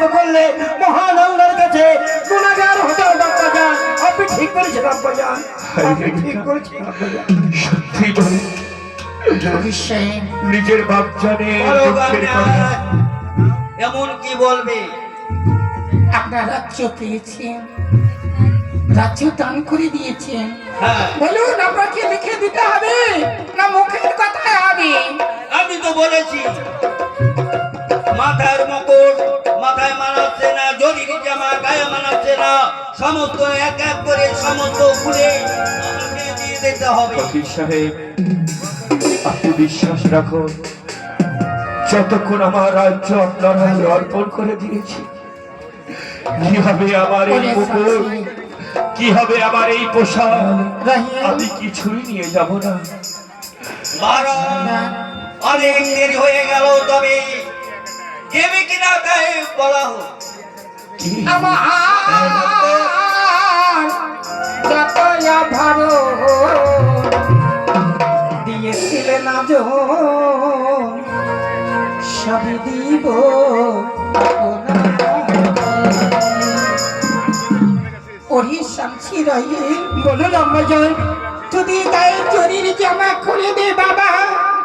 পাপ করলে মহান আল্লাহর কাছে গুনাহগার হতে হবে আব্বাজান। আপনি ঠিক করেছেন আব্বাজান, আপনি ঠিক করেছেন আব্বাজান। সত্যি বলে নিজের বাপ জানে দুঃখের কথা। এমন কি বলবে? আপনার রাজ্য পেয়েছেন, রাজ্য দান করে দিয়েছেন, হ্যাঁ, বলুন আপনাকে লিখে দিতে হবে না মুখের কথায় হবে? আমি তো বলেছি মাথার মুকুট মাথায় মানাচ্ছে না, জরির জামা গায়ে মানাচ্ছে না, সমস্ত এক এক করে সমস্ত খুলে আমাকে দিয়ে দিতে হবে। ফকির সাহেব, আপনি বিশ্বাস রাখুন, যতক্ষণ আমার রাজ্য আপনার হাতে অর্পণ করে দিয়েছি, কি হবে আমার এই মুকুট, কি হবে আমার এই পোশাক, আমি কিছুই নিয়ে যাব না। অনেক দেরি হয়ে গেল, তবে দেবে কিনা তাই বলা হোক। আমার যতই ভালো দিয়েছিলেন আজ সবই দিব ওরে শামসি রহিম, বলুন আম্মাজান। যদি গায়ের জরির জামা খুলে দে বাবা,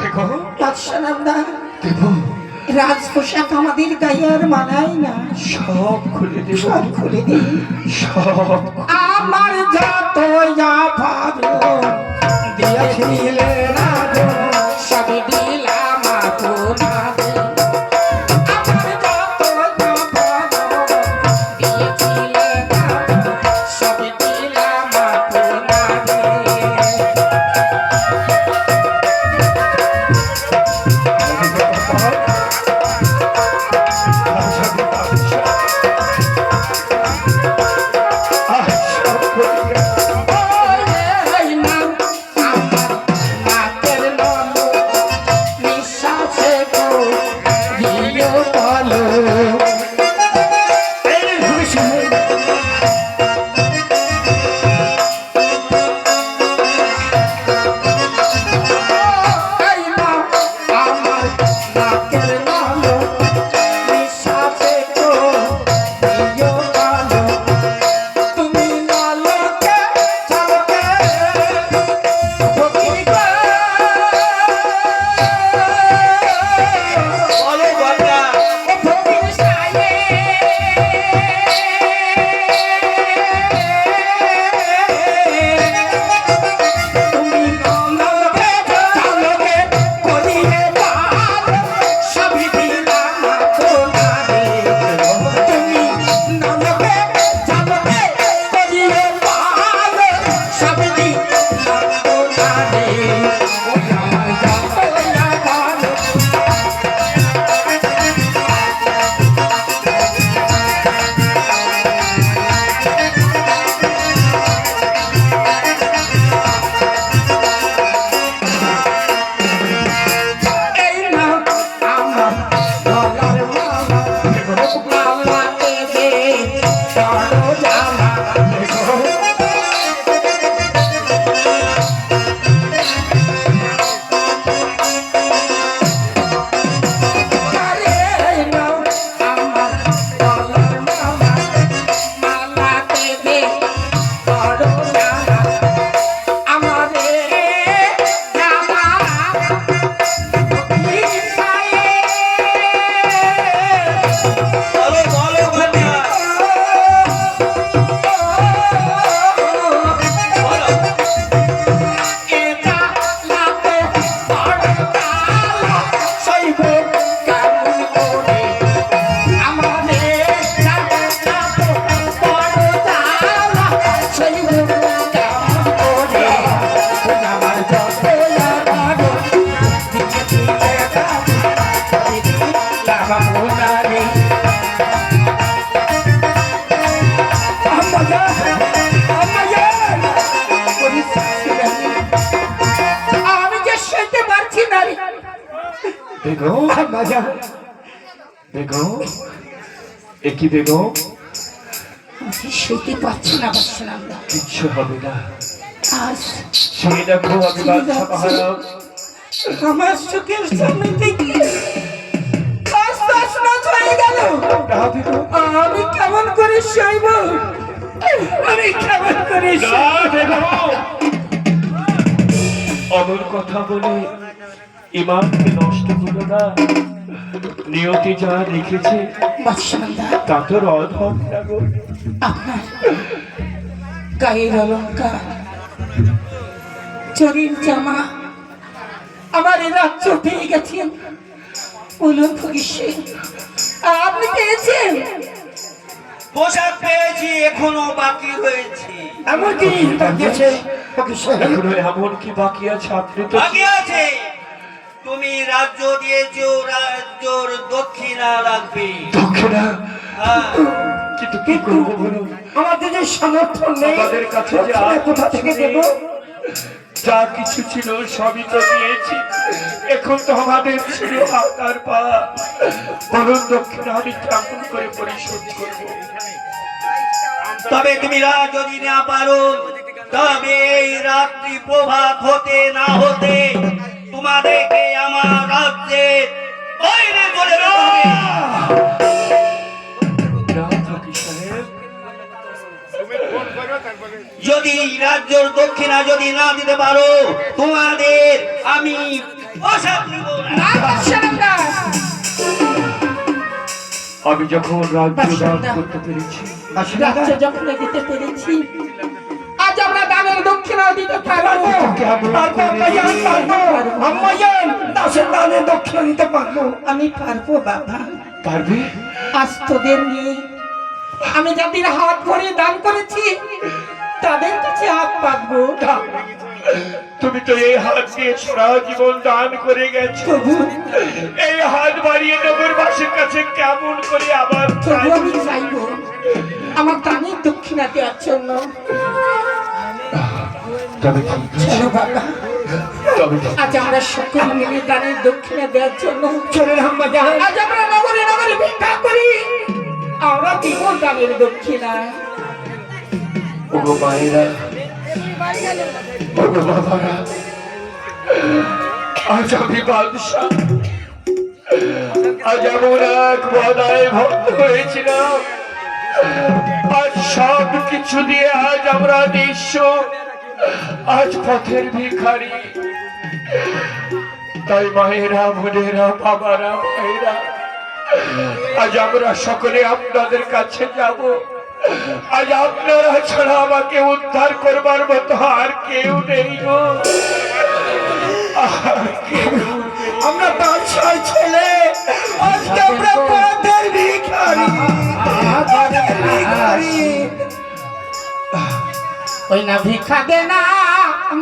দেখো বাদশাহ দেব, রাজ পোশাক আমাদের গায়ে আর মানায় না, সব খুলে দেব, সব খুলে দে। সব। আমার যত ভালো দিয়েছিলেন আজ সবই দিলাম আপনাদের। আমার যত ভালো দিয়েছিলেন আজ সবই দিলাম আপনাদের। বেগম, বেগম, একই বেগম, সইতে পারছি না বাদশাহ। কিচ্ছু হবে না। আজ সেই দেখো আমি বাদশা মহারাজ, আমার চোখের সামনে থেকে আজ হয়ে গেল। রাধে আমি কেমন করে সইব? আমি কেমন করে না দেব, অমর কথা বলে ইমানকে নষ্ট করো না। নিয়তি যা লিখেছে বাদশাহ তা তো রদ হবে না গো। আপনার গায়ের অলঙ্কার, চরির জামা আমার এ রাজ্য পেয়ে গেছেন। বলুন ফকিসে, আপনি পেয়েছেন? পোশাক পেয়েছি, এখনো বাকি রয়েছে। এমন কি তাকিয়েছে ফকির সাহেব? এখনো এমন কি বাকি আছে? আপনি তো বাকি আছে। তুমি রাজ্য দিয়েছো, রাজ্যর দক্ষিণা লাগবে। দক্ষিণা, হ্যাঁ, কিন্তু কি করবো বলুন? আমাদের যে সামর্থ্য নেই, আমাদের কাছে যে দক্ষিণা কোথা থেকে দেব? যা কিছু ছিল সবই তো দিয়েছি, এখন তো আমাদের ছিল হাত আর পা। বলুন দক্ষিণা আমি কেমন করে পরিশোধ করবো? তবে তুমি যদি না পারো, তবে এই রাত্রি প্রভাত হতে না হতে তোমাদেরকে আমার রাজ্যের বাইরে চলে যেতে হবে। না ফকির সাহেব, যদি রাজ্যের দক্ষিণা যদি না দিতে পারো, তোমাদের আমি পোশাক নিব না। না বাদশাহ, আমি যখন রাজ্য দান করতে পেরেছি, রাজ্য যখন দিতে পেরেছি, আজ আমরা দানের দক্ষিণা দিতে পারবো। পারবো আম্মাজান, পারবো আম্মাজান, দাসের দানে দক্ষিণা দিতে পারবো। আমি পারবো বাবা। পারবে? আজ তোদের নিয়ে আমি যাদের হাত ভরে দান করেছি, তাদের কাছে হাত পাতবো। তুমি তো এই হাত দিয়ে সারা জীবন দান করে গেছো, তবু এই হাত বাড়িয়ে নগরবাসীর কাছে কেমন করে আবার তবু আমি চাইবো আমার দানের দক্ষিণা দেওয়ার জন্য। তবে ঠিক আছে, চলো বাবা, তবে ঠিক। আজ আমরা সকল মিলে দানের দক্ষিণা দেওয়ার জন্য চলেন আম্মাজান। আজ আমরা নগরে নগরে ভিক্ষা করি, আমরা দিব দানের দক্ষিণা। ওগো মায়েরা, ওগো বাবারা, আজ আমি বাদশা, আজ এমন এক বদায় ভক্ত হয়েছিলাম, আজ সব কিছু দিয়ে আজ আমরা নিঃস্ব, আজ পথের ভিখারি। তাই মায়েরা, বোনেরা, বাবারা, ভাইরা, আজ আমরা সকলে আপনাদের কাছে যাব। আজ আপনারা ছাড়া আমাকে উদ্ধার করবার মতো আর কেউ নেই গো, আর কেউ নেই। আমরা বাদশার ছেলে, আজকে আমরা পথের ভিখারি, পথের ভিখারি। ওই না ভিক্ষা দে না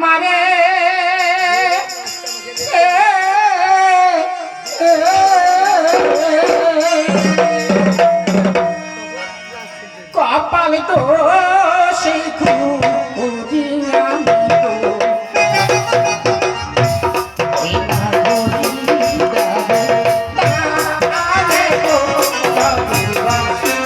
মারে, কপাল তো সেই খুঁজি আমি তো, ওই না ঘুরি যাবে তারে গো বাবুবাসী বাসী।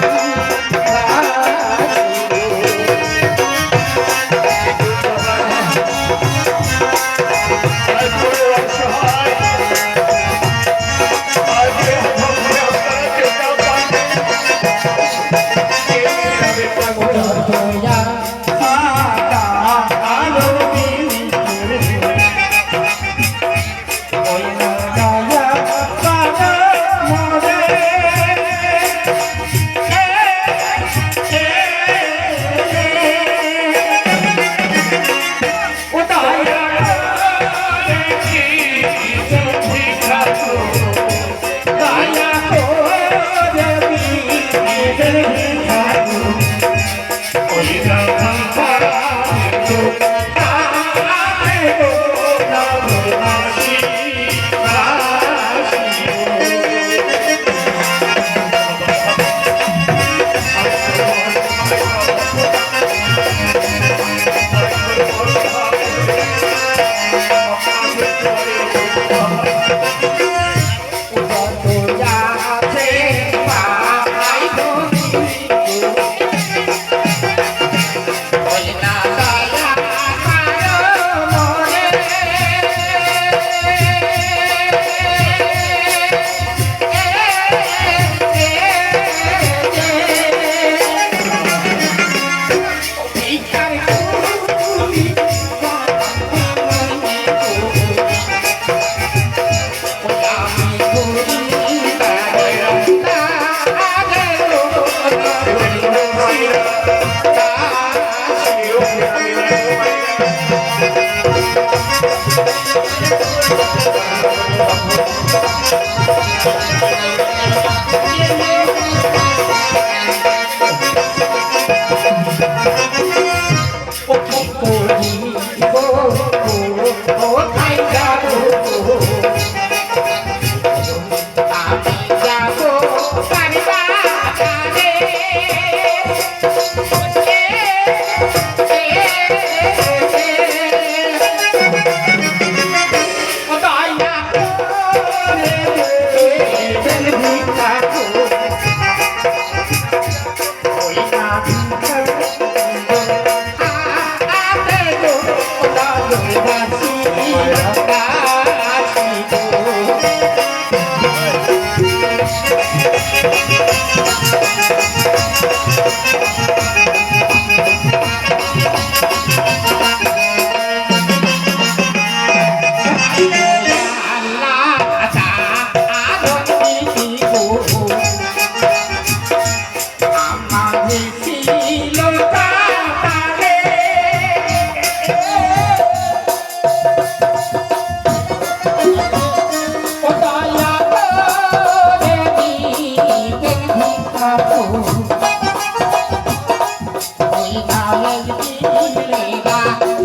ওই গায়ের দিলেরা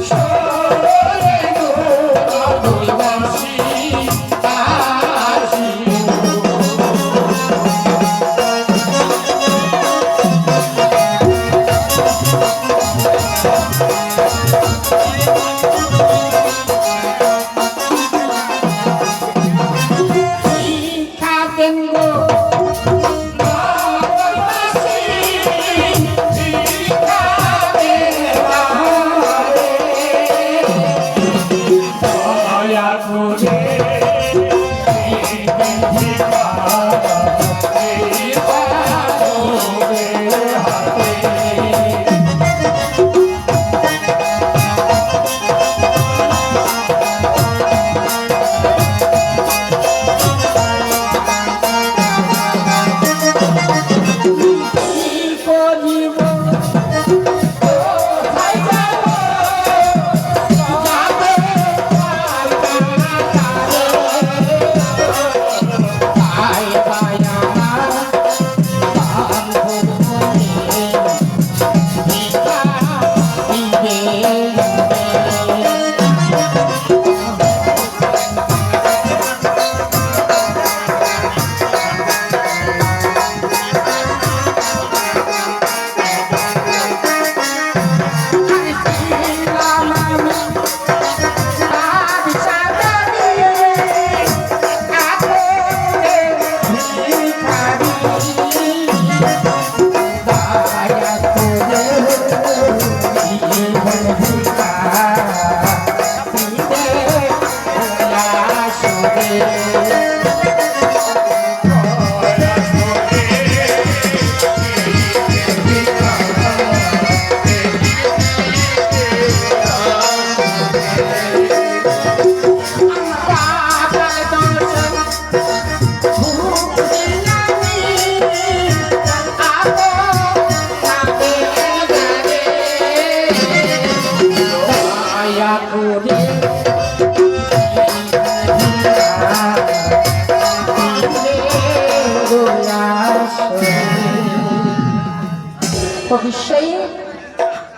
সরে গো ওই বাঁশি বাঁশি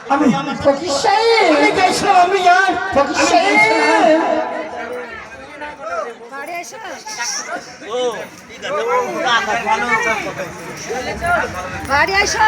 আমি গেছিলাম, আমি যাই। ও ঠিক আছে বাড়ি আসো